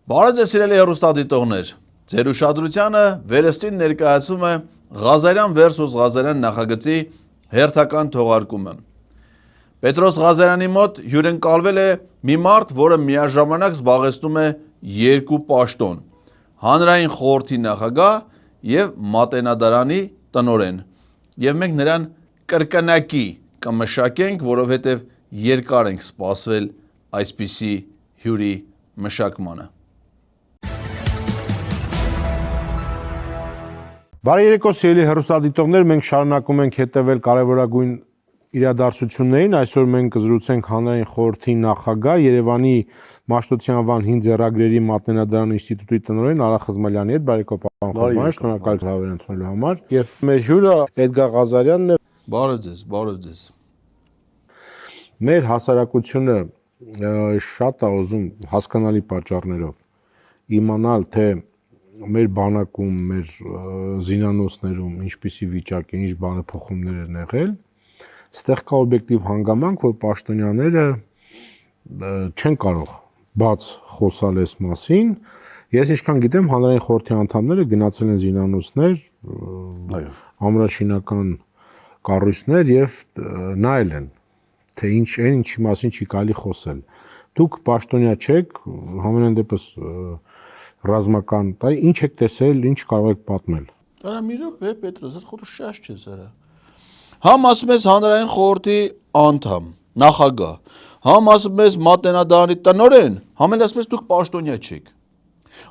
Բարև ձեզ սիրելի հեռուստադիտողներ, ձեր ուշադրությանը վերստին ներկայացում է Ղազարյան versus Ղազարյան նախագծի հերթական թողարկումը։ Պետրոս Ղազարյանի մոտ հյուրընկալվել է մի մարդ, որը միաժամանակ զբաղեցնում է երկու պաշտոն՝ հանրային խորհրդի նախագահ եւ մատենադարանի տնօրեն։ Եվ մենք նրան կրկնակի կմշակենք, որովհետեւ երկար ենք սպասվել այսպիսի հյուրի մշակմանը։ Բարի երեկո սիրելի հեռուստադիտողներ, մենք շարունակում ենք հետևել կարևորագույն իրադարձություններին։ Այսօր մենք կզրուցենք հանրային խորհրդի նախագահ Երևանի Մաշտոցյան անվան հին ձեռագրերի մատնենադարան ինստիտուտի տնօրեն Արա Խզմալյանի հետ։ Բարի երեկո, պարոն Խզմալյան, շնորհակալ եմ ընդունելու համար։ Եվ մեր հյուրը Էդգար Ղազարյանն է։ Բարև ձեզ։ Մեր հասարակությունը շատ է ուզում հասկանալի պատճառներով իմանալ, թե մեր բանակում, մեր զինանոցներում ինչպիսի վիճակ է, ինչ բարեփոխումներ են եղել, ստեղ կա օբյեկտիվ հանգամանք, որ պաշտոնյաները չեն կարող բաց խոսալ այս մասին։ Ես ինչքան գիտեմ, հանրային խորհրդի անդամները գնացել են զինանոցներ, ամրաշինական կառույցներ եւ նայել են, թե ինչի մասին չի կարելի խոսել։ Դուք պաշտոնյա չեք, համենայն դեպս ռազմական, ինչ եք տեսել, ինչ կարող եք պատմել։ Արա մի րոպե, Պետրոս, խոտ շաշ չես արա։ Համ ասում ես հանրային խորհրդի անդամ, նախագահ, համ ասում ես մատենադարանի տնօրեն, համ էլ ասում ես դուք պաշտոնյա չեք։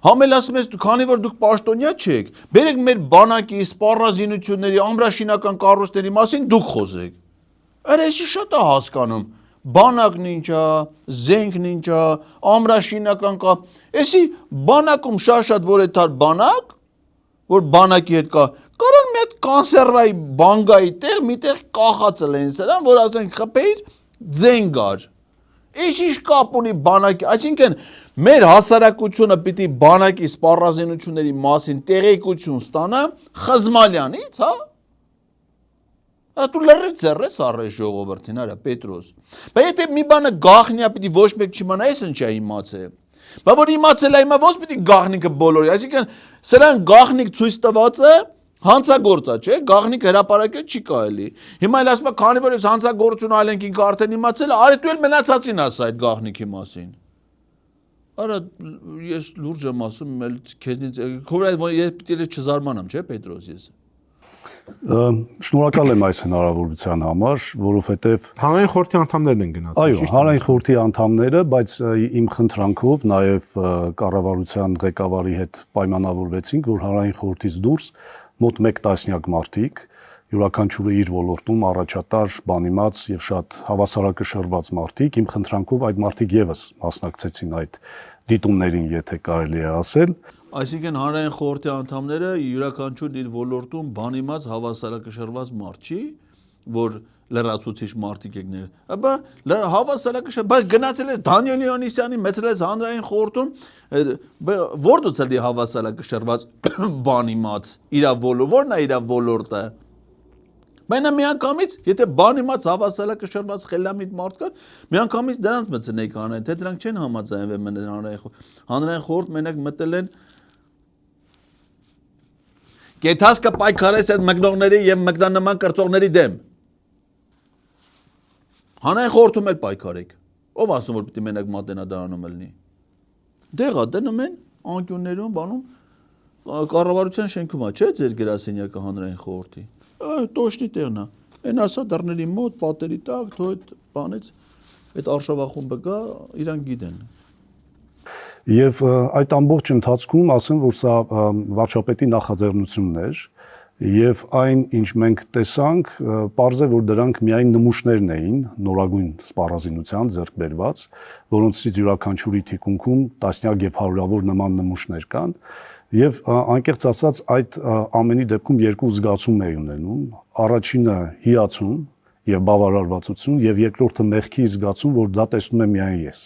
Համ էլ ասում ես քանի որ դուք պաշտոնյա չեք, բերեք մեր բանակի, սպառազինությունների, ամրաշինական կառույցների մասին դուք խոսեք։ Արա էսի շատ է հասկանում։ Բանակն ինչ է, զենքն ինչ է, ամրաշինական կա։ Էսի բանակում շատ որ է թար բանակ, որ բանակի հետ կա, կարան մի հատ կանսերվայի բանգայի տեղ միտեղ կախածել են սրան, որ ասենք խփեիր զենք գար։ Էսի ինչ կապ ունի բանակի, այսինքն մեր հասարակությունը պիտի բանակի սպառազինությունների մասին տեղեկություն ստանա Խզմալյանից, հա։ Դու լրիվ ձեռես առես ժողովրդին, արա Պետրոս։ Բայց եթե մի բանը գաղտնիա պիտի ոչ մեկ չիմանա, ես ինչ է իմացել։ Բայց որ իմացել է հիմա ո՞նց պիտի գաղտնիքը բոլորի, այսինքն սրան գաղտնիք ցույց տված է հանցագործա, չէ՞, գաղտնիք հրապարակել չի կարելի։ Հիմա էլ ասում է, քանի որ ես հանցագործություն այլ ենք ինքը արդեն իմացել է, արի դու էլ մնացածին ասա այդ գաղտնիքի մասին։ Արա ես լուրջ եմ ասում, էլ քեզնից քո ես պիտի չզարմանամ, չէ՞ Պետրոս ես։ Շնորհակալ եմ այս հնարավորության համար, որովհետև հանրային խորհրդի անդամներն են գնացել։ Այո, հանրային խորհրդի անդամները, բայց իմ խնդրանքով նաև կառավարության ղեկավարի հետ պայմանավորվեցինք, որ հանրային խորհրդից դուրս մոտ 1 տասնյակ մարդիկ, յուրաքանչյուրը իր ոլորտում առաջատար, բանիմաց եւ շատ հավասարակշռված մարդիկ, իմ խնդրանքով այդ մարդիկ եւս մասնակցեցին այդ դիտումներին, եթե կարելի է ասել։ Այսինքն հանրային խորհրդի անդամները յուրաքանչյուր իր ոլորտում բանիմաց հավասարակշռված մարդ չի, որ լրացուցիչ մարդիկ եկներ։ Ապա հավասարակշռ, բայց գնացել ես Դանիել Հովհաննիսյանի մեծել ես հանրային խորհրդում, որտուց էլի հավասարակշռված բանիմաց իր որն է իր ոլորտը։ Բայց միանգամից, եթե բանիմաց հավասարակշռված խելամիտ մարդ կար, միանգամից դրանց մտցնեիք հանրային, թե դրանք չեն համաձայնվել մեն հանրային խորհուրդ մենակ մտել են Կեթաս կպայքարես այդ մկնողների եւ մկնանման կրծողների դեմ։ Հանրային խորհրդում էլ պայքարեք։ Ով ասում որ պիտի մենակ մատենադարանում լինի։ Դեղա դնում են անկյուններում, բանում կառավարության շենքում է, չէ՞ ձեր գրասենյակը հանրային խորհրդի։ Տոշնի տեղն է։ Այն ասա դռների մոտ, պատերի տակ, թո այդ բանից այդ արշավախումբը գա, իրանք գիտեն։ Եվ այդ ամբողջ ընթացքում ասեմ, որ սա վարչապետի նախաձեռնությունն էր եւ այն, ինչ մենք տեսանք, պարզ է, որ դրանք միայն նմուշներն էին նորագույն սպառազինության ձեռք բերված, որոնցից յուրաքանչյուրի թիկունքում տասնյակ եւ հարյուրավոր նման նմուշներ կան եւ անկեղծ ասած այդ ամենի դեպքում երկու զգացում է ունենում, առաջինը հիացում եւ բավարարվածություն եւ երկրորդը մեղքի զգացում, որ դա տեսնում եմ միայն ես։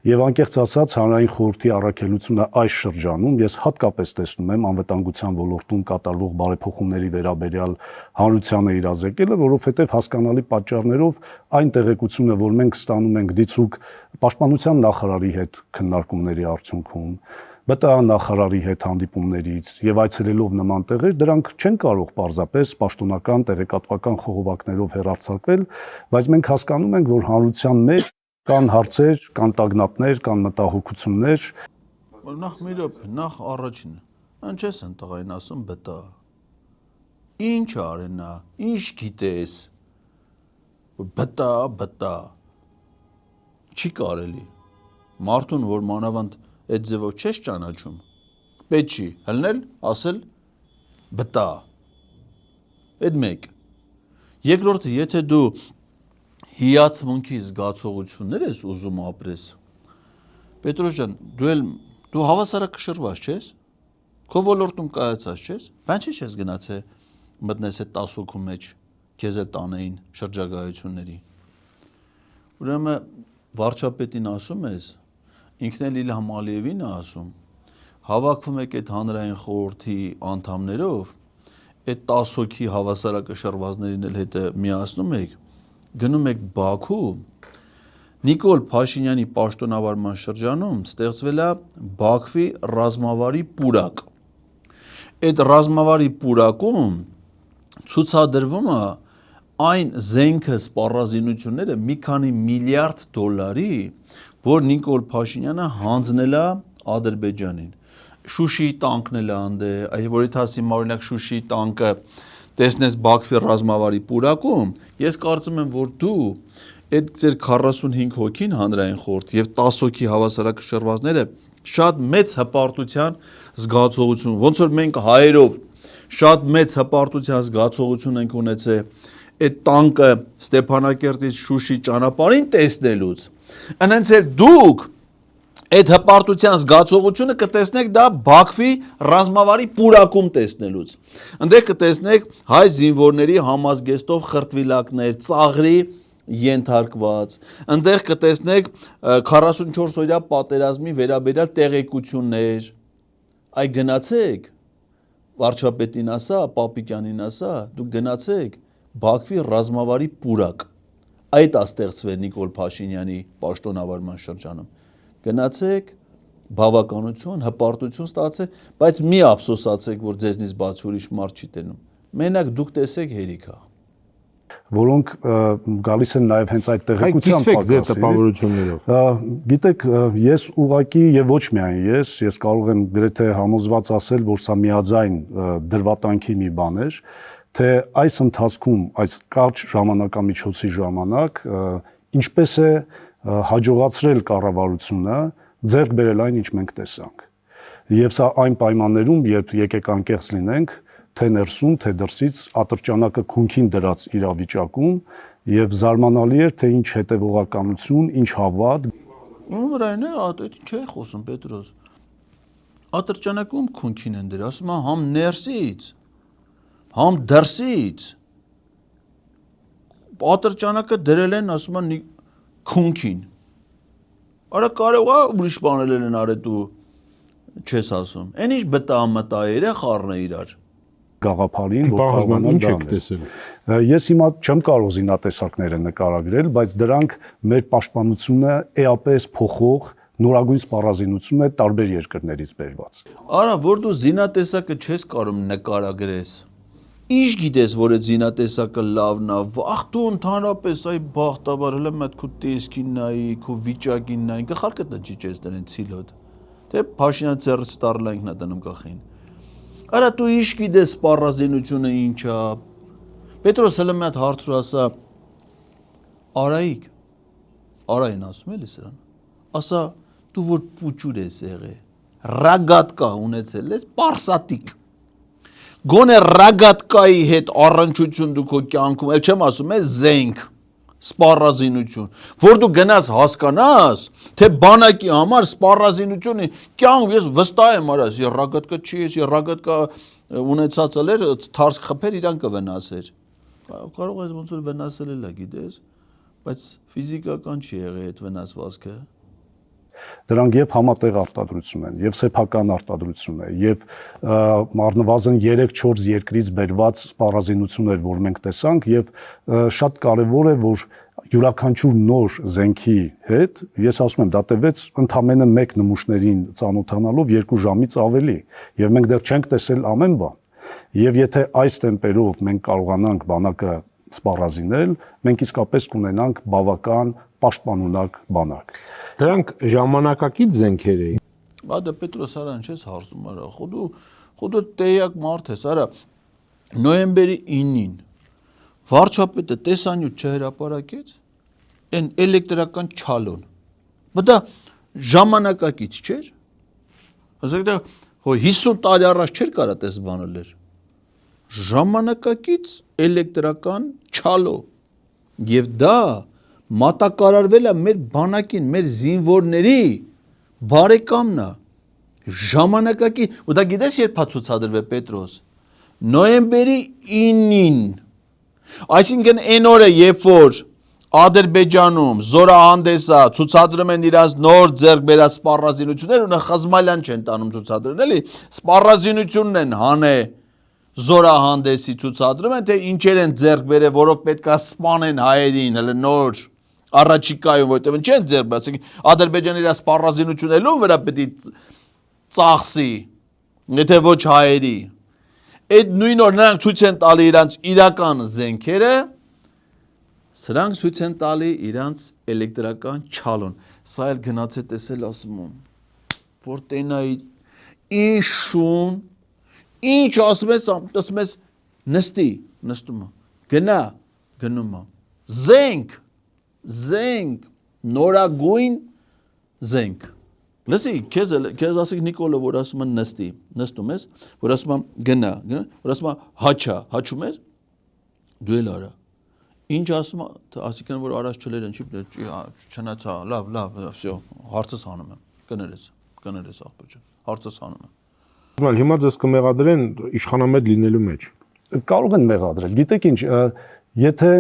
Եվ անկեղծ ասած, հանրային խորհրդի առաքելությունը այս շրջանում ես հատկապես տեսնում եմ անվտանգության ոլորտում կատարվող բարեփոխումների վերաբերյալ հանրությանը իրազեկելը, որովհետև հասկանալի պատճառներով այն տեղեկությունը, որ մենք ստանում ենք դիցուկ պաշտպանության նախարարի հետ քննարկումների արդյունքում, ԲՏԱ նախարարի հետ հանդիպումներից եւ այցելելով նման տեղեր, դրանք չեն կարող պարզապես պաշտոնական տեղեկատվական խողովակներով հեռարձակվել, բայց մենք հասկանում ենք, որ հանրության մեջ կան հարցեր, կան տագնապներ, կան մտահոգություններ։ Նախ մի րոպե, նախ առաջինը, ինչ ես են տղային ասում ԲՏԱ։ Ինչ արեն նա, ինչ գիտես։ ԲՏԱ։ Չի կարելի։ Մարդուն, որ մանավանդ այդ ձևով չես ճանաչում, պետք չի հլնել, ասել ԲՏԱ։ Այդ մեկ։ Երկրորդը, եթե դու հիացմունքի զգացողություններ ես ուզում ապրես, Պետրոս ջան, դու հավասարակշռված չես, քո ոլորտում կայացած չես, բան չես գնացել մտնես այդ 10 հոգու մեջ, քեզ էլ տանեին շրջագայությունների։ Ուրեմն վարչապետին ասում ես, ինքն էլ Իլհամ Ալիևին է ասում, հավաքվում եք այդ հանրային խորհրդի անդամներով, այդ 10 հոգի հավասարակշռվածներին էլ հետը միացնում եք, գնում եք Բաքու, Նիկոլ Փաշինյանի պաշտոնավարման շրջանում ստեղծվել է Բաքվի ռազմավարի պուրակ։ Այդ ռազմավարի պուրակում ցուցադրվում է այն զենքը սպառազինությունները մի քանի միլիարդ դոլարի, որ Նիկոլ Փաշինյանը հանձնել է Ադրբեջանին։ Շուշիի տանկն էլ անդե, որից ասի օրինակ Շուշիի տանկը տեսնես Բաքվի ռազմավարի պուրակում, ես կարծում եմ, որ դու այդ ձեր 45 հոգին հանրային խորհրդ եւ 10 հոգի հավասարակշռվածները շատ մեծ հպարտության զգացողություն, ոնց որ մենք հայերով շատ մեծ հպարտության զգացողություն ենք ունեցել այդ տանկը Ստեփանակերտից Շուշի ճանապարհին տեսնելուց, այնց էլ դուք այդ հպարտության զգացողությունը կտեսնեք դա Բաքվի ռազմավարի պուրակում տեսնելուց։ Այնտեղ կտեսնեք հայ զինվորների համազգեստով խրտվիլակներ, ծաղրի ենթարկված, այնտեղ կտեսնեք 44 օրյա պատերազմի վերաբերյալ տեղեկություններ, այ գնացեք, վարչապետին ասա, Պապիկյանին ասա, դուք գնացեք Բաքվի ռազմավարի պուրակ, այդ է ստեղծվել Նիկոլ Փաշինյանի պաշտոնավարման շրջանում, գնացեք, բավականություն, հպարտություն ստացեք, բայց մի ափսոսացեք, որ ձեզնից բացի ուրիշ մարդ չի տենում, մենակ դուք տեսեք հերիքա։ Որոնք գալիս են նաև հենց այդ տեղեկության տպավորություններով։ Գիտեք, ես ուղղակի եւ ոչ միայն ես կարող եմ գրեթե համոզված ասել, որ սա միաձայն դրվատանքի մի բան էր, թե այս ընթացքում, այս կարճ ժամանակամիջոցի ժամանակ, ինչպես է հաջողացրել կառավարությունը ձեռք բերել այն, ինչ մենք տեսանք։ Եվ սա այն պայմաններում, երբ եկեք անկեղծ լինենք, թե ներսում, թե դրսից ատրճանակը քունքին դրած իրավիճակում եւ զարմանալի էր, թե ինչ հետեւողականություն, ինչ հավատ։ Ուրայնը, այդ ինչ է խոսում Պետրոս։ Ատրճանակում քունքին են դրել, ասում է համ ներսից, համ դրսից։ Ատրճանակը դրել են, ասում է քունքին։ Արա կարող է ուրիշ բանել են արել դու չես ասում։ Այն ինչ բտա երախառն է իրար։ Գաղափարին, որ կարողանան դա։ Ես հիմա չեմ կարող զինատեսակները նկարագրել, բայց դրանք մեր պաշտպանությունը էապես փոխող նորագույն սպառազինություն է տարբեր երկրներից բերված։ Արա, որ դու զինատեսակը չես կարող նկարագրես։ Ինչ գիտես, որ այդ զինատեսակը լավն է, ախ դու ընդհանրապես այ բախտաբար հələ մտ քո տեսքին նայի, քո վիճակին նայի, գլխարկը դճի չես դրեն ցիլոտ։ Թե Փաշինյան ծերից տարել ինքն է դնում գլխին։ Արա դու ինչ գիտես սպառազինությունը ինչ է։ Պետրոս հələ մի հատ հարցրու ասա Արային ասում էլի սրան։ Ասա դու որ պուճուր ես եղել, ռագատկա ունեցել ես, պարսատիկ։ Գոնե ռագատկայի հետ առնչություն դու քո կյանքում, ել չեմ ասում է զենք, սպառազինություն, որ դու գնաս հասկանաս, թե բանակի համար սպառազինությունը կյանք ես վստահ եմ արած, ես ռագատկա չի, ես ռագատկա ունեցած էր, թարս խփեր իրան կվնասեր։ Կարող ես ոնց որ վնասել է, գիտես, բայց ֆիզիկական չի եղել այդ վնասվածքը։ Դրանք եւ համատեղ արտադրություն են, եւ սեփական արտադրություն է, եւ առնվազն 3-4 երկրից բերված սպառազինություններ, որ մենք տեսանք, եւ շատ կարեւոր է, որ յուրաքանչյուր նոր զենքի հետ, ես ասում եմ, դա տևեց ընդամենը 1 նմուշներին ծանոթանալով 2 ժամից ավելի, եւ մենք դեռ չենք տեսել ամեն բան։ Եվ եթե այս տեմպերով մենք կարողանանք բանակը սպառազինել, մենք իսկապես կունենանք բավական պաշտպանունակ բանակ։ Դրանք ժամանակակից զենքեր էին։ Բադը Պետրոս արան չես հարցում արա, խոդու տեյակ մարդ ես, արա նոյեմբերի 9-ին վարչապետը տեսանյութ չհրապարակեց, այն էլեկտրական չալոն, դա ժամանակակից չէր, ասեք դա 50 տարի առաջ չէր կարա տես բանել էր, ժամանակակից էլեկտրական չալո, և դա մատակարարվել է մեր բանակին, մեր զինվորների բարեկամն է, ժամանակակից, ու դա գիտես երբ է ցուցադրվել Պետրոս, նոյեմբերի 9-ին, այսինքն այն օրը, երբ որ Ադրբեջանում զորահանդեսա ցուցադրում են իրաց նոր ձեռք բերած սպառազինություններ ու խզմալյան չեն տանում ցուցադրեն, էլի սպառազինությունն են հանե զորահանդեսի ցուցադրում են, թե ինչեր են ձեռք բերել, որով պետքա սպանեն հայերին, հələ նոր առաջիկայում, որտեղ չեն ձեռք բերել, Ադրբեջանը իր սպառազինություններում վրա պետք է ծախսի, եթե ոչ հայերի։ Այդ նույն օր նրանք ցույց են տալի իրանց իրական զենքերը, սրանք ցույց են տալի իրանց էլեկտրական չալոն։ Սա էլ գնաց է տեսել ասում եմ, որ տենայի ինչ շուն, ինչ ասում ես նստի, նստում է, գնա, գնում է, զենք, նորագույն զենք։ Լսի, քեզ ասիկ Նիկոլը, որ ասում են նստի, նստում ես, որ ասում եմ գնա, որ ասում եմ հաչա, հաչում ես, դու էլ արա։ Ինչ ասում է, ասիկան որ արած չլերեն, չնացա, լավ, վсё, հարցս հանում եմ, կներես աղբոջը, հարցս հանում եմ։ Հիմա ձեզ կմեղադրեն իշխանամետ լինելու մեջ։ Կարող են մեղադրել, գիտեք ինչ, եթե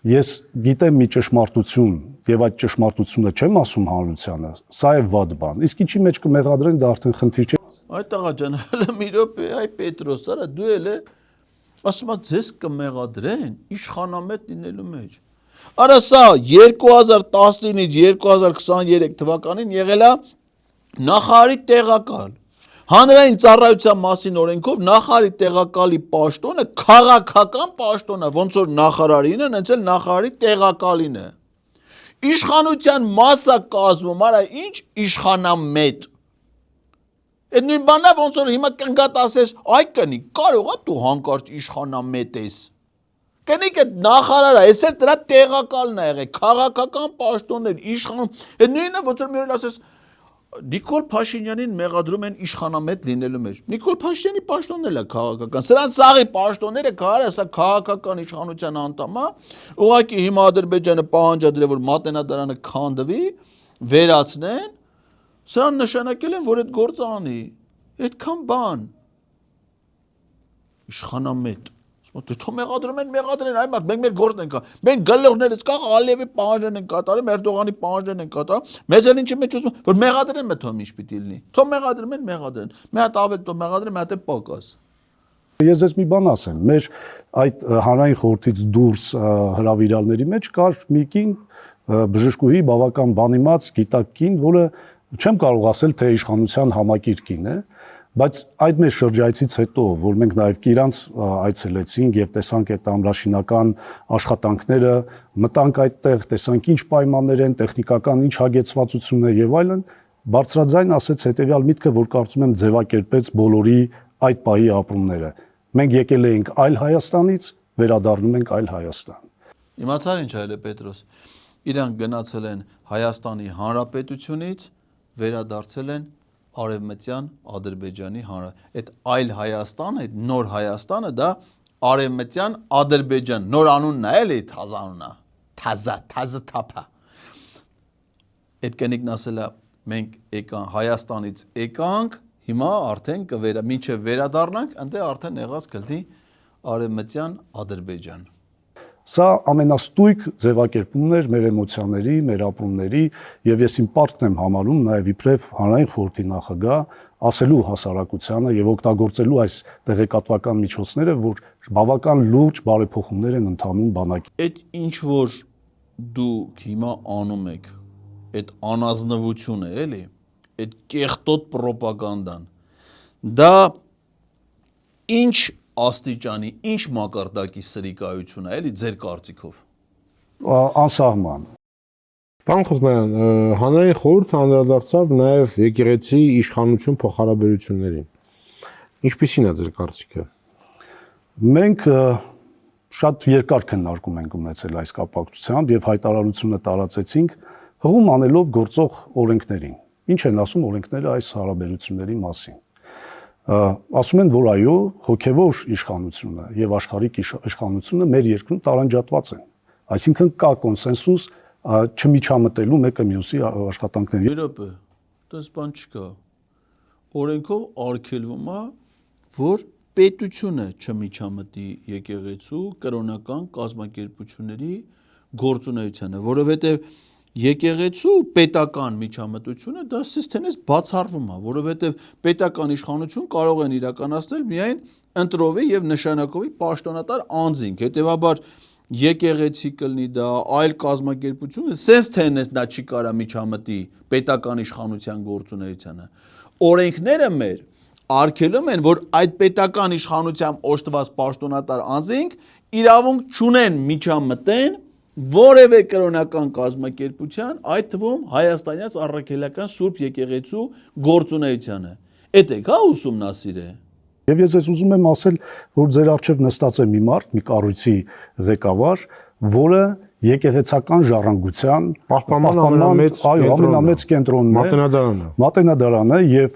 ես գիտեմ մի ճշմարտություն եւ այդ ճշմարտությունը չեմ ասում հանրությանը, սա է վատ բան, իսկ ինչի մեջ կմեղադրեն, դա արդեն խնդիր չէ։ Այդ տղա ջան, հələ մի րոպե, այ Պետրոս, արա դու էլ ասում ես ձեզ կմեղադրեն իշխանամետ լինելու մեջ։ Արա սա 2019-ից 2023 թվականին եղել է նախարարի տեղակալ։ Հանրային ծառայության մասին օրենքով նախարարի տեղակալի պաշտոնը քաղաքական պաշտոն է, ոնց որ նախարարին է, հենց էլ նախարարի տեղակալին է։ Իշխանության մասսա կազմում, արա ինչ իշխանամետ։ Այդ նույն բանն է, ոնց որ հիմա կնգատ ասես, այ կնի, կարող է դու հանկարծ իշխանամետ ես։ Կնիկ այդ նախարարը, այս էլ դրա տեղակալն է եղել, քաղաքական պաշտոններ, իշխան, այդ նույնը ոնց որ մի օր ասես Նիկոլ Փաշինյանին մեղադրում են իշխանամետ լինելու մեջ։ Նիկոլ Փաշինյանի պաշտոնն էլ է քաղաքական։ Սրանց սաղի պաշտոնները կարա, սա քաղաքական իշխանության անդամ է։ Ուղղակի հիմա Ադրբեջանը պահանջադրել է, որ Մատենադարանը քանդվի, վերացնեն, սրան նշանակել են, որ այդ գործը անի։ Այդքան բան։ Իշխանամետ։ Թո մեղադրում են, այ մարդ, մենք մեր գործն ենք կատարում, մենք գլուխներից կաղ Ալիևի պահանջներն են կատարում, Էրդողանի պահանջներն են կատարում, մեզ էլ ինչի մեջ ուզում, որ մեղադրեն մե թո ինչ պիտի լինի, թո մեղադրում են, մեղադրեն, մի հատ ավել թո մեղադրեն, մի հատ է պակաս։ Ես ես մի բան ասեմ, մեր այդ հանրային խորհրդից դուրս հրավիրալների մեջ կար մի կին բժշկուհի բավական բանիմաց գիտակ կին, որը չեմ կարող ասել, թե իշխանության համակիր կին է, բայց այդ մեր շրջայցից հետո, որ մենք նաև Կիրանց այցելեցինք եւ տեսանք այդ ամրաշինական աշխատանքները, մտանք այդտեղ, տեսանք ինչ պայմաններ են, տեխնիկական ինչ հագեցվածություն է եւ այլն, բարձրաձայն ասեց հետեւյալ միտքը, որ կարծում եմ ձևակերպեց բոլորի այդ պահի ապրումները։ Մենք եկել էինք այլ Հայաստանից, վերադառնում ենք այլ Հայաստան։ Իմացար ինչ այլ է Պետրոս։ Իրանք գնացել են Հայաստանի Հանրապետությունից, վերադարձել են Արևմտյան Ադրբեջանի այդ այլ Հայաստանը, այդ նոր Հայաստանը դա Արևմտյան Ադրբեջան, նոր անունն է, էլի թազանունն է, թազը թափա։ Այդ կնիկն ասել է, մենք եկան Հայաստանից եկանք, հիմա արդեն մինչև վերադառնանք, ընդ արդեն եղած կլինի Արևմտյան Ադրբեջան։ Սա ամենաստույգ ձևակերպումն էր մեր էմոցիաների, մեր ապրումների եւ ես իմ պարտքն եմ համարում նաեւ իբրև հանրային խորհրդի նախագահ ասելու հասարակությանը եւ օգտագործելու այս տեղեկատվական միջոցները, որ բավական լուրջ բարեփոխումներ են ընթանում բանակի։ Այդ ինչ որ դուք հիմա անում եք, այդ անազնվությունը, էլի, այդ կեղտոտ ռոպագանդան, դա ինչ աստիճանի, ինչ մակարդակի սրիկայություն է, էլի, ձեր կարծիքով։ Անսահման։ Պարոն Խոզնարյան, հանրային խորհուրդը անդրադարձավ նաև եկեղեցի իշխանություն փոխհարաբերություններին։ Ինչպիսին է ձեր կարծիքը։ Մենք շատ երկար քննարկում ենք ունեցել այս կապակցությամբ եւ հայտարարությունը տարածեցինք հղում անելով գործող օրենքներին։ Ինչ են ասում օրենքները այս հարաբերությունների մասին։ Ասում են, որ այո, հոգևոր իշխանությունը եւ աշխարհիկ իշխանությունը մեր երկրում տարանջատված են։ Այսինքն կա կոնսենսուս չմիջամտելու մեկը մյուսի աշխատանքների։ Մի րոպե, դες բան չկա։ Օրենքով արգելվում է, որ պետությունը չմիջամտի եկեղեցու կրոնական կազմակերպությունների գործունեությանը, որովհետև եկեղեցու պետական միջամտությունը դա սիստեմից բացառվում է, որովհետև պետական իշխանություն կարող են իրականացնել միայն ընտրովի եւ նշանակովի պաշտոնատար անձինք, հետեւաբար եկեղեցի կլինի դա, այլ կազմակերպություն, sense թե դա չի կարա միջամտի պետական իշխանության գործունեությանը։ Օրենքները մեր արգելում են, որ այդ պետական իշխանությամբ օժտված պաշտոնատար անձինք իրավունք չունեն միջամտեն որևէ կրոնական կազմակերպության, այդ թվում հայաստանյաց առաքելական Սուրբ եկեղեցու գործունեությանը։ Էդ եք հա ուսումնասիրե։ Եվ ես ուզում եմ ասել, որ ձեր առջև նստած է մի մարդ, մի կառույցի ղեկավար, որը եկեղեցական ժառանգության պահպանման ամենամեծ կենտրոնն է, Մատենադարանը եւ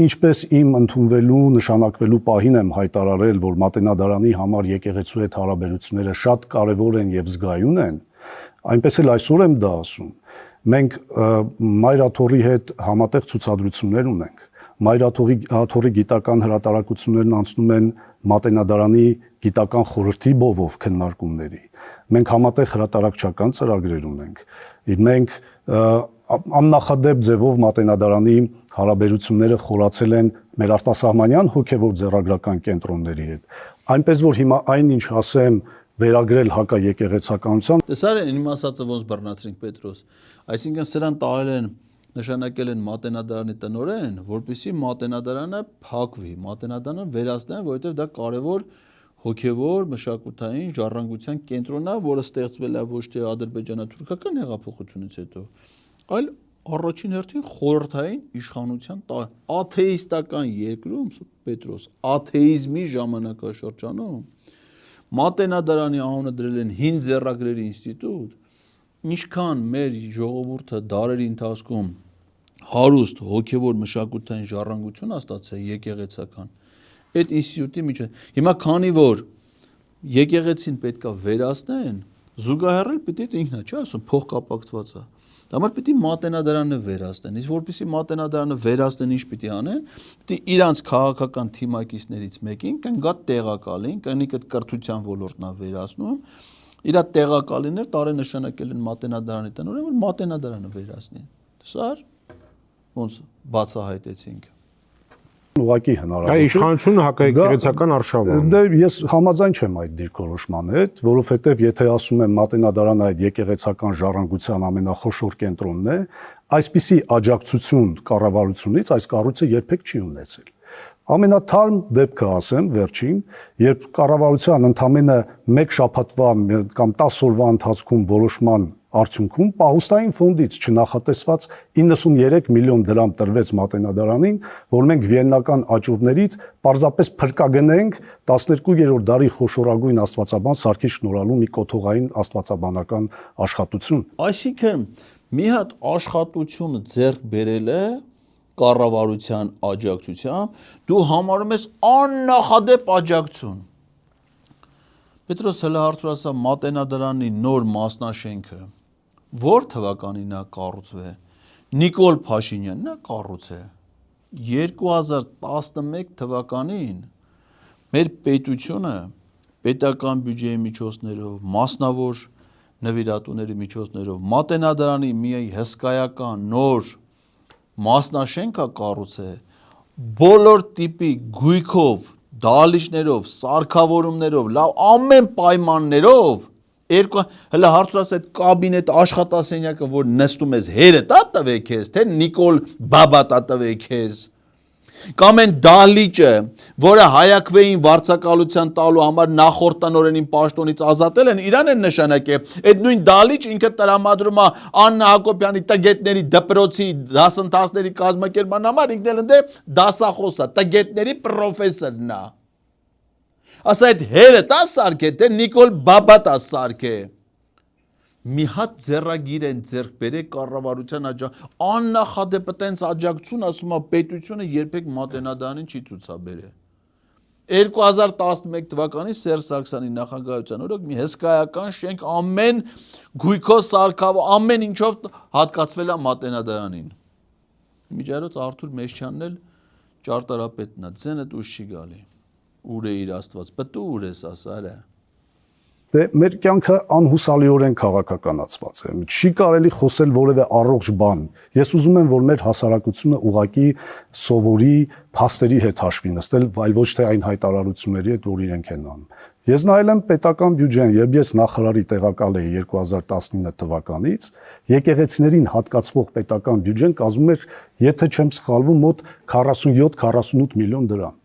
ինչպես իմ ընդունվելու, նշանակվելու պահին եմ հայտարարել, որ Մատենադարանի համար եկեղեցու հետ հարաբերությունները շատ կարևոր են եւ զգայուն են, այնպես էլ այսօր եմ դա ասում։ Մենք Մայրաթորի հետ համատեղ ցուցադրություններ ունենք։ Մայրաթորի գիտական հրատարակություններն անցնում են Մատենադարանի գիտական խորհրդի բովով քննարկումների։ Մենք համատեղ հրատարակչական ծրագրեր ունենք։ Մենք աննախադեպ ձևով Մատենադարանի հարաբերությունները խորացել են մեր արտասահմանյան հոգևոր ձեռագրական կենտրոնների հետ։ Այնպես որ հիմա այնինչ ասեմ վերագրել հակաեկեղեցականության։ Տեսար են իմ ասածը ոնց բռնացրինք Պետրոս։ Այսինքն սրան տարել են նշանակել են Մատենադարանի տնօրեն, որպեսզի Մատենադարանը փակվի, Մատենադարանը վերացնեն, որովհետև դա կարևոր հոգևոր մշակութային ժառանգության կենտրոնն է, որը ստեղծվել է ոչ թե ադրբեջանա-թուրքական հեղափոխությունից հետո, այլ առաջին հերթին խորհրդային իշխանության աթեիստական երկրում Պետրոս, աթեիզմի ժամանակաշրջանում Մատենադարանի անունը դրել են հին ձեռագրերի ինստիտուտ, ինչքան մեր ժողովուրդը դարերի ընթացքում հարուստ հոգևոր մշակութային ժառանգություն ստացել եկեղեցական այդ ինստիտուտի միջը հիմա քանի որ եկեղեցին պետքա վերացնեն զուգահեռել պիտի ինքնա չի ասում փոխկապակցված է դա համար պիտի Մատենադարանը վերացնեն իսկ որպեսզի Մատենադարանը վերացնեն ինչ պիտի անեն պիտի իրանց քաղաքական թիմակիցներից մեկին կնգա տեղակալին կնի կրթության ոլորտն է վերացնում իր տեղակալիներ տարե նշանակել են Մատենադարանի տնօրեն, որ Մատենադարանը վերացնի։ Սար ոնց բացահայտեցինք։ Ուղղակի հնարավոր։ Դա իշխանությունը հակաեկեղեցական արշավ է։ Դե ես համաձայն չեմ այդ դիրքորոշման հետ, որովհետև եթե ասում եմ Մատենադարանը այդ եկեղեցական ժառանգության ամենախոշոր կենտրոնն է, այսպիսի աջակցություն կառավարությունից այս կառույցը երբեք չի ունեցել։ Ամենաթարմ դեպքը ասեմ վերջին, երբ կառավարության ընդամենը 1 շաբաթվա կամ 10 օրվա ընթացքում որոշման արդյունքում պահուստային ֆոնդից չնախատեսված 93 միլիոն դրամ տրվեց Մատենադարանին, որ մենք վիեննական աճուրներից պարզապես փրկագնենք 12-րդ դարի խոշորագույն աստվածաբան Սարգիս Շնորհալու մի կոթողային աստվածաբանական աշխատություն։ Այսինքն մի հատ աշխատություն ձեռք բերելը կառավարության աջակցությամբ դու համարում ես աննախադեպ աջակցություն։ Պետրոս հələ հարցրու ասա Մատենադարանի նոր մասնաշենքը որ թվականին է կառուցվել։ Նիկոլ Փաշինյանն է կառուցել 2011 թվականին մեր պետությունը պետական բյուջեի միջոցներով, մասնավոր նվիրատուների միջոցներով, Մատենադարանի մի հսկայական նոր մասնաշենք է կառուցել, բոլոր տիպի գույքով, դահլիճներով, սարքավորումներով, լավ ամեն պայմաններով, հələ հարցրած այդ կաբինետ աշխատասենյակը, որ նստում ես, հերը տա տվեք քեզ, թե Նիկոլ Բաբա տա տվեք քեզ, կամ այն դահլիճը, որը Հայակվեին վարձակալության տալու համար նախորդ տնօրենին պաշտոնից ազատել են, իրան են նշանակել, այդ նույն դահլիճ ինքը տրամադրում է Աննա Հակոբյանի տգետների դպրոցի դասընթացների կազմակերպման համար, ինքն էլ ընդ դասախոս է, տգետների պրոֆեսորն է, ասա այդ հերը տա սարքե, թե Նիկոլ Բաբա տա սարքե, մի հատ ձեռագիր են ձեռք բերեք կառավարության աննախադեպ տենց աջակցություն, ասում է պետությունը երբեք Մատենադարանին չի ցուցաբերել։ 2011 թվականին Սերժ Սարգսյանի նախագահության օրոք մի հսկայական շենք ամեն գույքով սարքավ, ամեն ինչով հատկացվել է Մատենադարանին։ Միջայլոց Արթուր Մեշչյանն էլ ճարտարապետն է, ձենը դուրս չի գալի։ Ուր է իր Աստված, պտու ուր ես ասարա։ Դե մեր կյանքը անհուսալիորեն քաղաքականացված է։ Չի կարելի խոսել որևէ առողջ բան։ Ես ուզում եմ, որ մեր հասարակությունը ուղղակի սովորի փաստերի հետ հաշվի նստել, այլ ոչ թե այն հայտարարությունների հետ, որ իրենք են անում։ Ես նայել եմ պետական բյուջեն, երբ ես նախարարի տեղակալ էի 2019 թվականից, եկեղեցիներին հատկացվող պետական բյուջեն կազմում էր, եթե չեմ սխալվում, մոտ 47-48 միլիոն դրամ։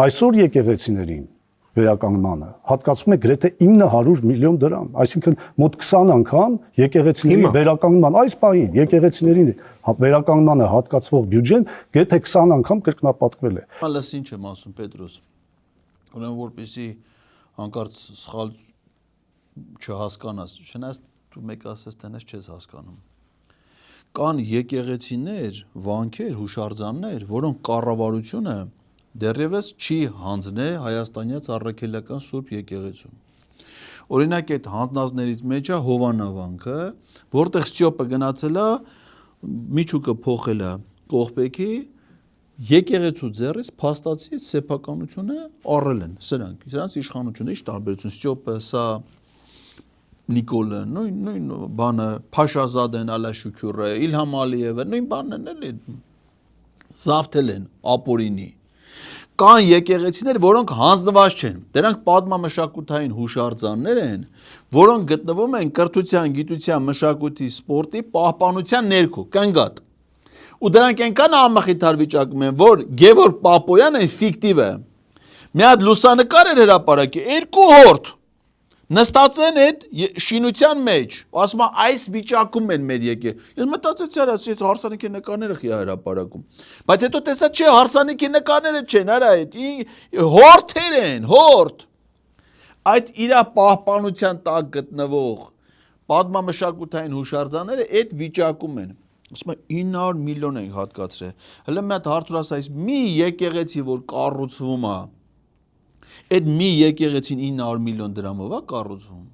Այսօր եկեղեցիներին վերականգնմանը հատկացում է գրեթե 900 միլիոն դրամ, այսինքն մոտ 20 անգամ եկեղեցիների վերականգնման այս պահին եկեղեցիներին վերականգնմանը հատկացվող բյուջեն գրեթե 20 անգամ կրկնապատկվել է։ Հալս ինչ եմ ասում Պետրոս, ուրեմն որպեսի հանկարծ սխալ չհասկանաս, չնայած դու մեկ ասես տենես չես հասկանում։ Կան եկեղեցիներ, վանքեր, հուշարձաններ, որոնք կառավարությունը դեռևս չի հանձնել հայաստանյաց առաքելական Սուրբ եկեղեցու։ Օրինակ այդ հանձնածներից մեջ է Հովանավանքը, որտեղ Ստյոպը գնացել է, միջուկը փոխել է Կողբեքի, եկեղեցու ձեռից փաստացի սեփականությունը առել են սրանց իշխանությունը, ի՞նչ տարբերություն Ստյոպը, սա Նիկոլը, նույն բանը, Փաշազադեն, Ալաշուքյուրը, Իլհամ Ալիևը, նույն բանն են, զավթել են ապօրինի։ Կան եկեղեցիներ, որոնք հանձնված չեն, դրանք պատմամշակութային հուշարձաններ են, որոնք գտնվում են կրթության, գիտության, մշակույթի, սպորտի պահպանության ներքո, կանգատ։ Ու դրանք այնքան անմխիթար վիճակում են, որ Գևորգ Պապոյանը ֆիկտիվ է։ Մի հատ լուսանկար էր հրապարակի, 2 հորդ նստած են այդ շինության մեջ, ասում են այս վիճակում են մեր եկե։ Ես մտածեցի, այս հարսանիքի նկարները խիա հրապարակում։ Բայց հետո տեսա, չէ, հարսանիքի նկարները չեն, արա այդ հորթեր են, հորթ։ Այդ իր պահպանության տակ գտնվող պատմամշակութային հուշարձանները այդ վիճակում են։ Ասում են 900 միլիոն են հատկացրել։ Հələ մի հատ հարցուր ասա, մի եկեղեցի, որ կառուցվում է, այդ մի եկեղեցին 900 միլիոն դրամով է կառուցվում։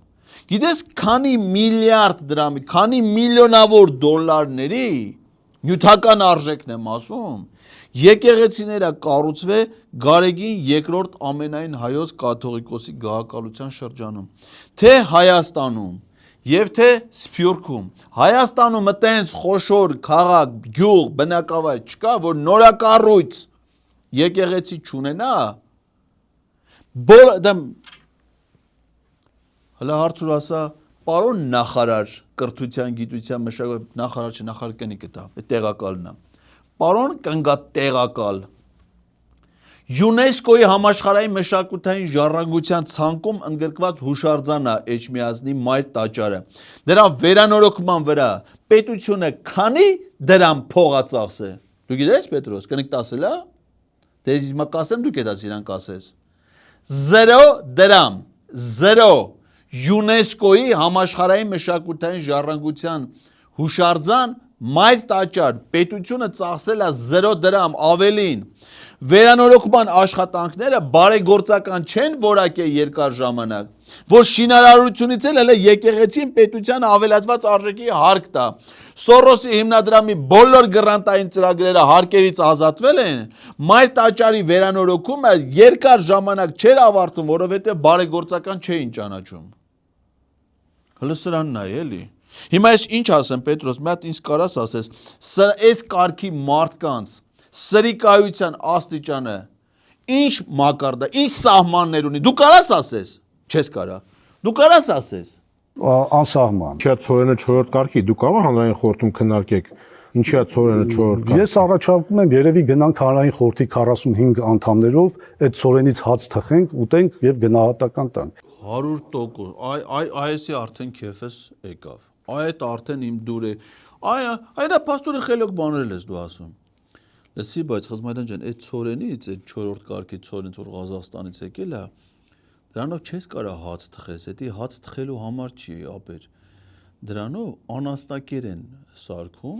Գիտես քանի միլիարդ դրամի, քանի միլիոնավոր դոլարների նյութական արժեքն եմ ասում, եկեղեցիները կառուցվել Գարեգին II ամենայն հայոց կաթողիկոսի գահակալության շրջանում, թե Հայաստանում եւ թե Սփյուռքում։ Հայաստանում այտենց խոշոր քաղաք, գյուղ, բնակավայր չկա, որ նորակառույց եկեղեցի չունենա։ Հələ հարցուր ասա, պարոն նախարար, կրթության, գիտության, մշակույթի նախարար չէ, նախարար կնիկը դա, տեղակալն է։ Պարոն կնգա տեղակալ, ՅՈՒՆԵՍԿՕ-ի համաշխարհային մշակութային ժառանգության ցանկում ընդգրկված հուշարձան է Էջմիածնի Մայր տաճարը։ Դրա վերանորոգման վրա պետությունը քանի դրամ փող է ծախսել։ Դու գիտես Պետրոս, կնիկ տասել է։ Դե ես հիմա կասեմ, դու կետաս իրան կասես։ 0 դրամ, 0 ՅՈՒՆԵՍԿՕ-ի համաշխարհային մշակութային ժառանգության հուշարձան Մայր տաճար պետությունը ծախսել է 0 դրամ ավելին, վերանորոգման աշխատանքները բարեգործական չեն որակե երկար ժամանակ, որ շինարարությունից էլ եկեղեցին պետության ավելացված արժեքի հարկ տա։ Սորոսի հիմնադրամի բոլոր գրանտային ծրագրերը հարկերից ազատվել են, մայր տաճարի վերանորոգումը երկար ժամանակ չէր ավարտվում, որովհետև բարեգործական չէին ճանաչում։ Հələ սրանն է, էլի։ Հիմա ես ինչ ասեմ, Պետրոս, մի հատ ինձ կարաս ասես, այս կարգի մարդկանց սրիկայության աստիճանը ինչ մակարդա, ինչ սահմաններ ունի։ Դու կարաս ասես, չես կարա։ Դու կարաս ասես։ Անսահման։ Ինչա ծորենը 4-րդ կարգի, դու կարող հանրային խորհրդում քննարկեք։ Ինչա ծորենը 4-րդ կարգի։ Ես առաջարկում եմ երևի գնանք հանրային խորհրդի 45 անդամներով այդ ծորենից հաց թխենք, ուտենք եւ գնահատական տանք։ 100%։ Այսի արդեն քեֆս եկավ։ Այդ արդեն իմ դուր է։ Այդա պաստորը խելոք բաներ ես դու ասում։ Լսի, բայց Խզմայդան ջան, այդ ծորենից, այդ 4-րդ կարգի ծորենից, որ Ղազախստանից եկել է, դրանով չես կարա հաց թխես, դա հաց թխելու համար չի, ապեր։ Դրանով անաստակեր են սարքում,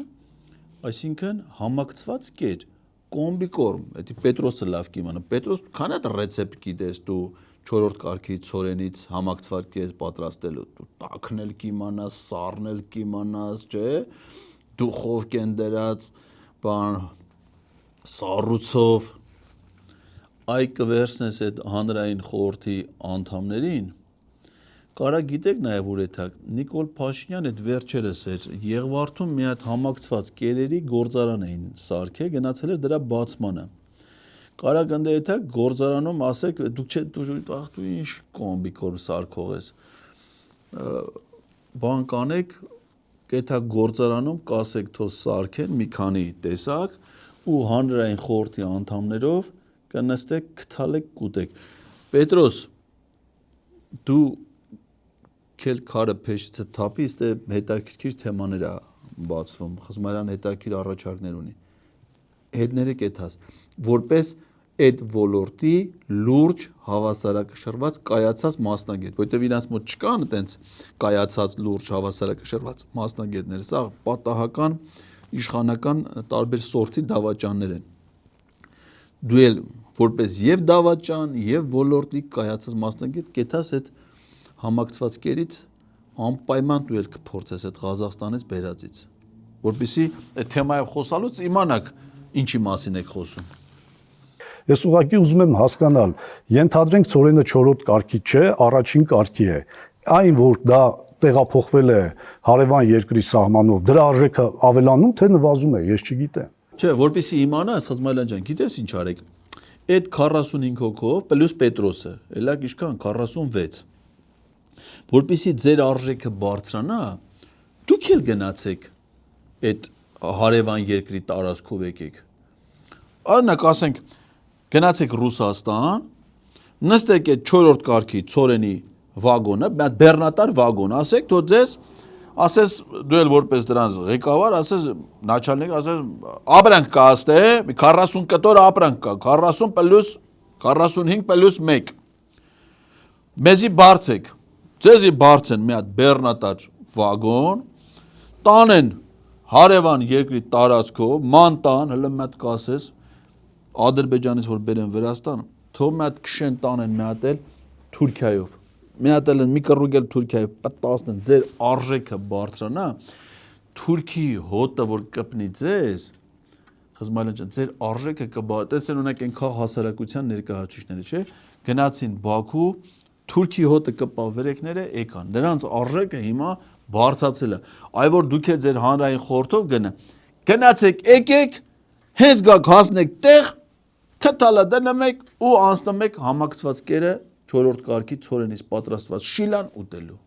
այսինքն համակցված կեր, կոմբիկորմ, դա Պետրոսը լավ կիմանա։ Պետրոս, քանի հատ ռեցեպտ գիտես դու 4-րդ կարգի ծորենից համակցված կեր պատրաստելու, դու տաքնել կիմանաս, սառնել կիմանաս, չէ՞, դուխով կենդերած, բան սառուցով այ կվերցնես այդ հանրային խորհրդի անդամներին, կարա գիտեք նաև ուր էթա Նիկոլ Փաշինյան այդ վերջերս էր Եղվարդում մի հատ համակցված կերերի գործարան էին սարքել, գնացել էր դրա բացմանը։ Կարա գնդե էթա գործարանում ասեք դու ինչ կոմբիկոր սարքող ես։ Բան կանեք, էթա գործարանում կասեք թող սարքեն մի քանի տեսակ ու հանրային խորհրդի անդամներով կնստեք, կթալեք, կուտեք։ Պետրոս, դու քել քարը փեշից թափի, ստե հետաքրքիր թեմաներ է բացվում, Խզմայրան հետաքրքիր առաջարկներ ունի։ Հետները կեթաս, որպես այդ ոլորտի լուրջ հավասարակշռված կայացած մասնագետ, որտեղ իրանց մոտ չկան այտենց կայացած լուրջ հավասարակշռված մասնագետներ, սա պատահական իշխանական տարբեր սորտի դավաճաններ են։ Դու էլ որպես եւ դավաճան եւ ոլորտի կայացած մասնագետ կեթաս այդ համակցված կերից անպայման դու էլ կփորձես այդ Ղազախստանից բերածից, որպեսզի այդ թեմայով խոսալուց իմանաք ինչի մասին եք խոսում։ Ես ուղղակի ուզում եմ հասկանալ, ենթադրենք ծորենը 4-րդ կարգի չէ, առաջին կարգի է։ Այն որ դա տեղափոխվել է հարևան երկրի սահմանով, դրա արժեքը ավելանում թե նվազում է, ես չգիտեմ։ Չէ, որպեսզի իմանաս, Խզմայլյան ջան, գիտես ինչ արեք։ Այդ 45 հոգով պլյուս Պետրոսը, էլա ինչքան 46։ Որպեսզի ձեր արժեքը բարձրանա, դուք էլ գնացեք այդ հարևան երկրի տարածքով եկեք։ Օրինակ ասենք գնացեք Ռուսաստան, նստեք այդ 4-րդ կարգի ծորենի վագոնը, մի հատ բեռնատար վագոն, ասեք թող ձեզ, ասես դու էլ որպես դրանց ղեկավար, ասես начальник, ասես ապրանք կա աստե, 40 կտոր ապրանք կա, 40 պլյուս 45 պլյուս 1։ Մեզի բարձեք, ձեզի բարձեն մի հատ բեռնատար վագոն, տանեն հարևան երկրի տարածքով, ման տան, հələ մի հատ կասես Ադրբեջանից որ բերեն Վրաստան, թող մի հատ քշեն տանեն մի հատ էլ Թուրքիայով։ Մի հատ էլ մի կռուկ էլ Թուրքիայով պատասխան ձեր արժեքը բարձրանա, Թուրքի հոտը որ կպնի ձեզ, Խզմայլյան ջան, ձեր արժեքը կբարձրանա, տեսեն ունեք այն քաղ հասարակության ներկայացուցիչները, չէ՞, գնացին Բաքու, Թուրքի հոտը կպավ վերեկները եկան։ Նրանց արժեքը հիմա բարձրացել է։ Այ որ դուք էլ ձեր հանրային խորհրդով գնացեք, եկեք, հենց գաք հասնեք տեղ, թթալը դնում եք ու անցնում եք համակցված կերը 4-րդ կարգի ծորենից պատրաստված շիլան ուտելու։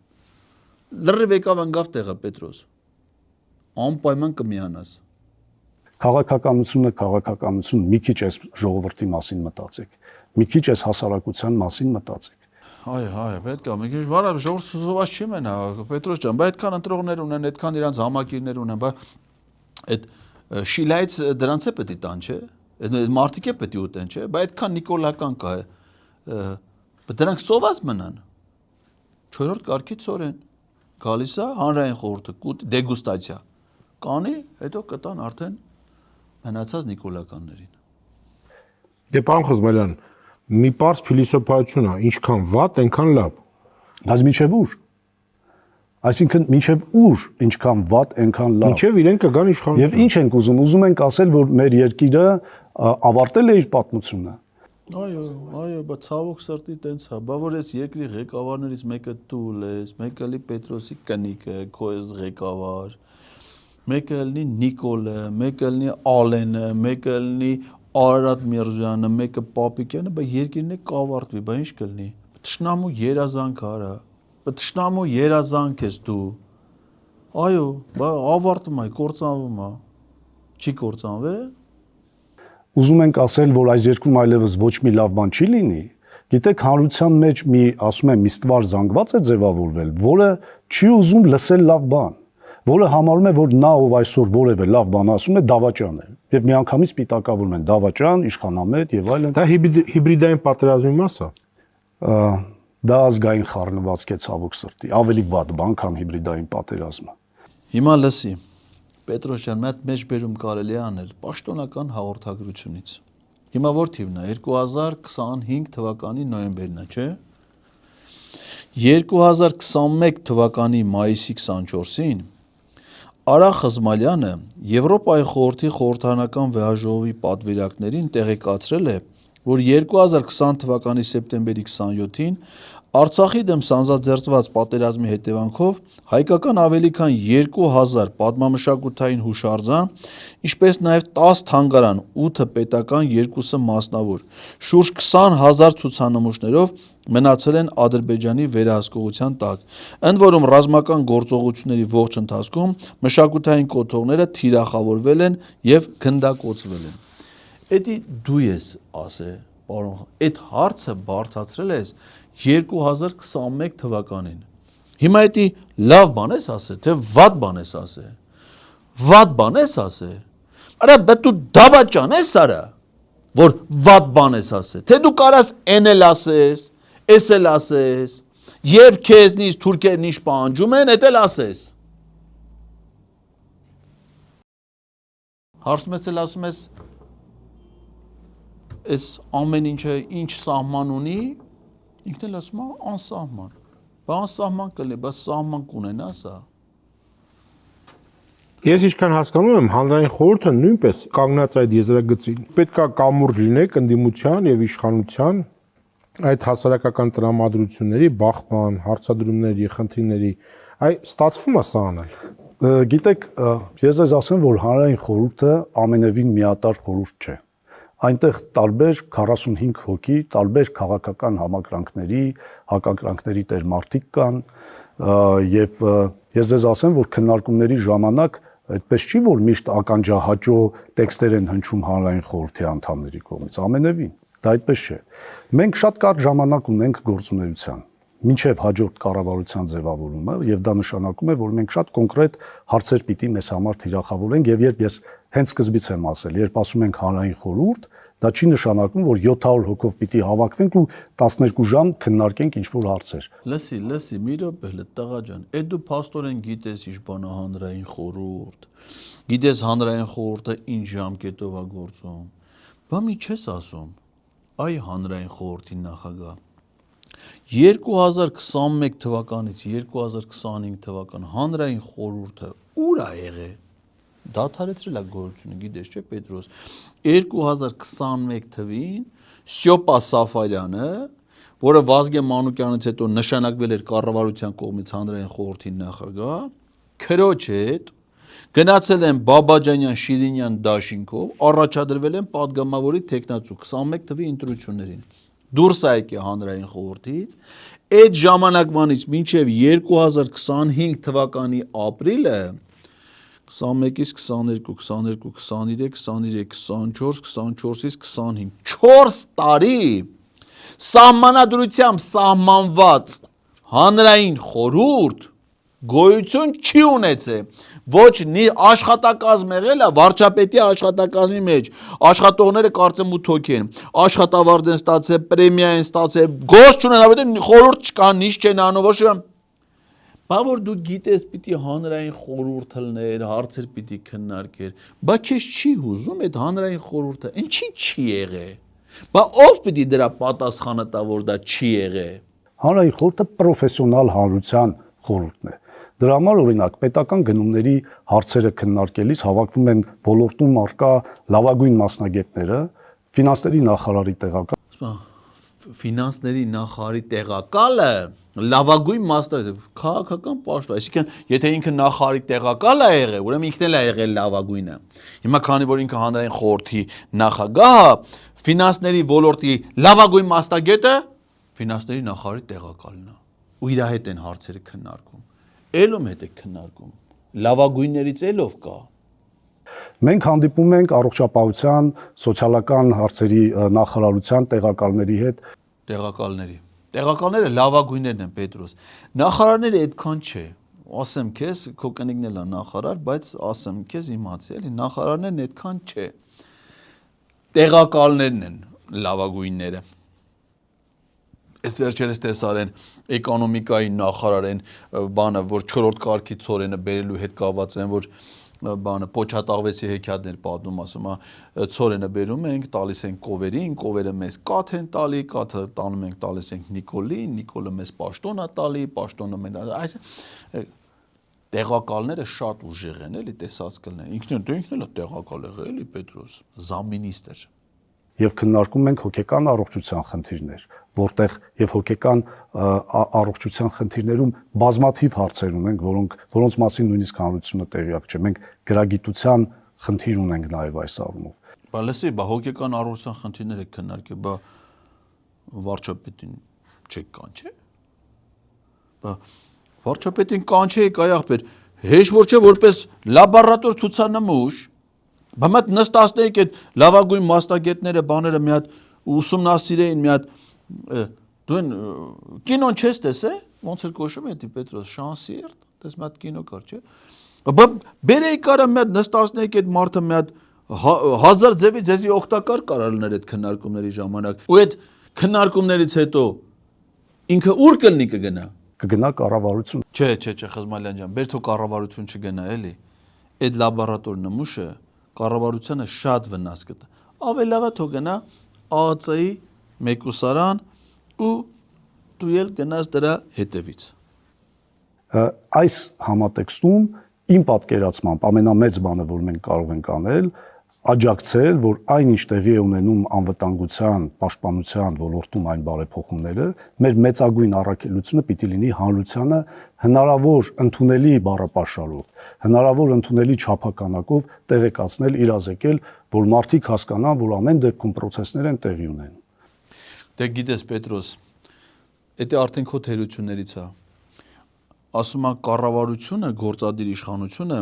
Լրիվ եկավ անգավ տեղը Պետրոս։ Անպայման կմիանաս։ Քաղաքականություն մի քիչ այս ժողովրդի մասին մտածեք։ Մի քիչ այս հասարակության մասին մտածեք։ Այ, պետք է, մի քիչ բառը ժողովուրդը սոված չի մենա, Պետրոս ջան, բայց այդքան ընտրողներ ունեն, այդքան իրանց համակիրներ ունեն, բայց այդ շիլայից դրանց է պետք է տան, չէ՞։ Այդ մարդիկ է պետք է ուտեն, չէ՞։ Բայց այդքան նիկոլական կա։ Դրանք սոված մնան։ 4-րդ կարգի ծորեն գալիս է հանրային խորհուրդը, դեգուստացիա։ Կանի, հետո կտան արդեն մնացած նիկոլականներին։ Դե պարոն Խզմելյան, մի պարզ փիլիսոփայություն է, ինչքան վատ, այնքան լավ։ Բայց մինչև ուր։ Այսինքն մինչև ուր ինչքան վատ, այնքան լավ։ Մինչև իրեն կգան իշխանություն։ Եվ ինչ ենք ուզում, ուզում ենք ասել, որ մեր երկիրը ավարտել է իր պատմությունը։ Այո, բայց ցավոք սրտի տենց է, բա որ այս երկրի ղեկավարներից մեկը դու ես, մեկը լի Պետրոսի կնիկը, քո ես ղեկավար, մեկը լինի Նիկոլը, մեկը լինի Ալենը, մեկը լինի Արարատ Միրզյանը, մեկը Պապիկյանը, բա երկիրն է կավարտվի, բա ինչ կլինի։ Տշնամու երազանք արա, բա տշնամու երազանք ես դու։ Այո, բա ավարտվում է, կործանվում է։ Չի կործանվել։ Ուզում ենք ասել, որ այս երկրում այլևս ոչ մի լավ բան չի լինի։ Գիտեք, հանրության մեջ մի, ասում եմ, միստվար զանգված է ձևավորվել, որը չի ուզում լսել լավ բան, որը համարում է, որ նա ով այսօր որևէ լավ բան ասում է, դավաճան է։ Եվ միանգամից պիտակավորում են դավաճան, իշխանամետ եւ այլն։ Դա հիբրիդային պատերազմի մաս է։ Դա ազգային խառնվածք է ցավոք սրտի, ավելի վատ բան, քան հիբրիդային պատերազմը։ Հիմա լսի, Պետրոս ջան, մի հատ մեջբերում կարելի է անել պաշտոնական հաղորդագրությունից։ Հիմա որ թիվն է, 2025 թվականի նոյեմբերն է, չէ՞։ 2021 թվականի մայիսի 24-ին Արա Խզմալյանը Եվրոպայի խորհրդի խորհրդարանական վեհաժողովի պատվիրակներին տեղեկացրել է, որ 2020 թվականի սեպտեմբերի 27-ին Արցախի դեմ սանձազերծված պատերազմի հետևանքով հայկական ավելի քան 2000 պատմամշակութային հուշարձան, ինչպես նաև 10 թանգարան, 8 պետական, 2-ը մասնավոր, շուրջ 20,000 ցուցանմուշներով մնացել են Ադրբեջանի վերահսկողության տակ, ընդ որում ռազմական գործողությունների ողջ ընթացքում մշակութային կոթողները թիրախավորվել են եւ գնդակոծվել են։ Էդի դու ես ասե, պարոն, այդ հարցը բարձրացրել ես 2021 թվականին։ Հիմա էդի լավ բան ես ասե, թե վատ բան ես ասե։ Վատ բան ես ասե։ Արա բա դու դավաճան ես արա, որ վատ բան ես ասե։ Թե դու կարաս էնել ասես, էսել ասես, երբ քեզնից թուրքերն ինչ պահանջում են, էդ էլ ասես։ Հարցում ես էլ ասում ես այս ամեն ինչը ինչ սահման ունի, ինքն էլ ասում է անսահման։ Բա անսահման կլինի, բա սահման կունենա սա։ Ես ինչքան հասկանում եմ, հանրային խորհուրդը նույնպես կանգնած այդ եզրագծին։ Պետք է կամուրջ լինեք ընդդիմության եւ իշխանության այդ հասարակական տրամադրությունների, բախման, հարցադրումների, խնդիրների, ստացվում է սա անել։ Գիտեք, ես ձեզ ասեմ, որ հանրային խորհուրդը ամենևին միատարր խորհուրդ չէ։ Այնտեղ տարբեր 45 հոգի, տարբեր քաղաքական համակրանքների, հակակրանքների տերմարտիկ կան, եւ ես ձեզ ասեմ, որ քննարկումների ժամանակ այդպես չի, որ միշտ ականջահաճո տեքստեր են հնչում հանրային խորհրդի անդամների կողմից, ամենևին, դա այդպես չէ։ Մենք շատ կարճ ժամանակ ունենք գործունեության, մինչև հաջորդ կառավարության ձևավորումը, եւ դա նշանակում է, որ մենք շատ կոնկրետ հարցեր պիտի մեզ համար թիրախավորենք, եւ երբ ես հենց սկզբից եմ ասել, երբ ասում ենք հանրային խորհուրդ, դա չի նշանակում, որ 700 հոգով պիտի հավաքվենք ու 12 ժամ քննարկենք ինչ-որ հարցեր։ Լսի, մի րոպե, տղա ջան, այդ դու փաստորեն գիտես ինչ բան է հանրային խորհուրդ։ Գիտես հանրային խորհուրդը ինչ ժամկետով է գործում։ Բա մի չես ասում։ Այ հանրային խորհրդի նախագահ 2021 թվականից 2025 թվական հանրային խորհուրդը ուր է եղել։ Դադարեցրել է գործությունը, գիտես չէ, Պետրոս։ 2021 թվին Սյոպա Սաֆարյանը, որը Վազգեն Մանուկյանից հետո նշանակվել էր կառավարության կողմից հանրային խորհրդի նախագահ, քրոջ հետ գնացել են Բաբաջանյան Շիրինյան դաշինքով, առաջադրվել են падգամավորի տեխնացու 21 թվի ընտրություններին։ Դուրս է եկել հանրային խորհրդից, այդ ժամանակվանից մինչև 2025 թվականի ապրիլը 21-ից 22, 22, 23, 23, 24, 24-ից 25, 4 տարի սահմանադրությամբ սահմանված հանրային խորհուրդ գոյություն չի ունեցել, ոչ աշխատակազմ եղել է վարչապետի աշխատակազմի մեջ, աշխատողները կարծեմ 8 հոգի են, աշխատավարձ են ստացել, պրեմիա են ստացել, գործ չունեն, որովհետև խորհուրդ չկա, ինչ չեն անում, ոչ մի բա որ դու գիտես պիտի հանրային խորհուրդ լներ, հարցեր պիտի քննարկեր, բա քեզ չի հուզում այդ հանրային խորհուրդը, ինչի չի եղել։ Բա ով պիտի դրա պատասխանը տա, որ դա չի եղել։ Հանրային խորհուրդը պրոֆեսիոնալ հանրության խորհուրդն է։ Դրա համար օրինակ պետական գնումների հարցերը քննարկելիս հավաքվում են ոլորտում արկա լավագույն մասնագետները, ֆինանսների նախարարի տեղակալ Ֆինանսների նախարարի տեղակալը լավագույն մասնագետ քաղաքական պաշտոն, այսինքն եթե ինքը նախարարի տեղակալ է եղել, ուրեմն ինքն էլ է եղել լավագույնը։ Հիմա քանի որ ինքը հանրային խորհրդի նախագահը, ֆինանսների ոլորտի լավագույն մասնագետը ֆինանսների նախարարի տեղակալն է։ Ու իր հետ են հարցերը քննարկում։ Էլում հետ է քննարկում։ Լավագույններից էլով կա։ Մենք հանդիպում ենք առողջապահության, սոցիալական հարցերի նախարարության տեղակալների հետ։ Տեղակալները լավագույններն են, Պետրոս։ Նախարարները այդքան չէ։ Ասեմ քեզ, քո կնիկն էլ է նախարար, բայց ասեմ քեզ իմացի, էլի նախարարներն այդքան չէ։ Տեղակալներն են լավագույնները։ Այս վերջերս տեսար են էկոնոմիկայի նախարար են բանը, որ 4-րդ կարգի ծորենը բերելու հետ կապված են, որ բանը Պոչատաղվեսի հեքիաթներ պատմում, ասում է ծորենը բերում ենք, տալիս ենք կովերին, կովերը մեզ կաթ են տալի, կաթը տանում ենք, տալիս ենք Նիկոլին, Նիկոլը մեզ պաշտոն է տալի, պաշտոնը մենք այս տեղակալները շատ ուժեղ են, էլի տեսած կլինեն։ Ինքն էլ է տեղակալ եղել, էլի Պետրոս, զամինիստր։ Եվ քննարկում ենք հոգեկան առողջության խնդիրներ, որտեղ եւ հոգեկան առողջության խնդիրներում բազմաթիվ հարցեր ունենք, որոնց մասին նույնիսկ հանրությունը տեղյակ չէ։ Մենք գրագիտության խնդիր ունենք նաեւ այս առումով։ Բա լսի, բա հոգեկան առողջության խնդիրները քննարկել, բա վարչապետին չեք կանչե։ Բա վարչապետին կանչեի կայ ախպեր, հեշ որ չէ որպես լաբորատոր ցուցանմուշ։ Բա մտ նստածնեիք այդ լավագույն մասնագետները բաները մի հատ ուսումնասիրեին մի հատ դու են կինոն չես տեսե ոնց էր կոչվում էդի Պետրոս Շանսիերտ դες մի հատ կինո կար չէ բա բերեի կարա մի հատ նստածնեիք այդ մարդը մի հատ 1000 ձևի ձեզի օգտակար կարա լիներ այդ քննարկումների ժամանակ ու այդ քննարկումներից հետո ինքը ուր կլինի կգնա կառավարություն չէ Խզմալյան ջան բեր թող կառավարություն չգնա էլի այդ լաբորատոր նմուշը կառավարությանը շատ վնաս կտա։ Ավելի լավ է թող գնա ԱԱՑ-ի մեկուսարան ու դու ել գնաս դրա հետևից։ Այս համատեքստում իմ պատկերացմամբ ամենամեծ բանը, որ մենք կարող ենք անել, աջակցել, որ այնինչ տեղի է ունենում անվտանգության, պաշտպանության ոլորտում այն բարեփոխումները, մեր մեծագույն առաքելությունը պիտի լինի հանրությանը հնարավոր ընդունելի բառապաշարով, հնարավոր ընդունելի չափականակով տեղեկացնել, իրազեկել, որ մարդիկ հասկանան, որ ամեն դեպքում process-ներ են տեղի ունենում։ Դե գիտես Պետրոս, դա արդեն քո թերություններից է։ Ասում են կառավարությունը, գործադիր իշխանությունը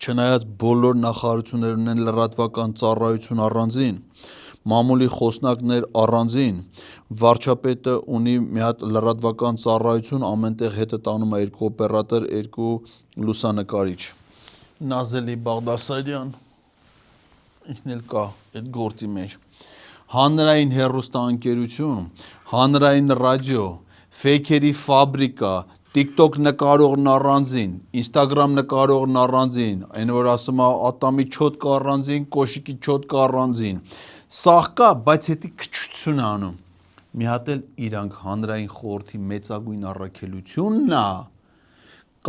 չնայած բոլոր նախարարություններն ունեն լրատվական ծառայություն առանձին, մամուլի խոսնակներ առանձին, վարչապետը ունի մի հատ լրատվական ծառայություն, ամենտեղ հետը տանում է 2 օպերատոր, 2 լուսանկարիչ։ Նազելի Բաղդասարյան ինքն էլ կա այդ գործի մեջ։ Հանրային հեռուստաընկերություն, հանրային ռադիո, ֆեյքերի ֆաբրիկա, TikTok նկարողն առանձին, Instagram նկարողն առանձին, այն որ ասում է ատամի չոտկա առանձին, կոշիկի չոտկա առանձին։ Սաղ կա, բայց հետի քչություն անում։ Մի հատ էլ իրանք հանրային խորհրդի մեծագույն առաքելությունն է,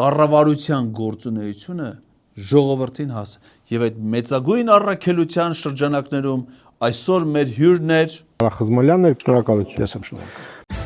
կառավարության գործունեությունը ժողովրդին հաս։ Եվ այդ մեծագույն առաքելության շրջանակներում այսօր մեր հյուրն էր Խզմալյանն է, շնորհակալություն։ Ես եմ շնորհակալ։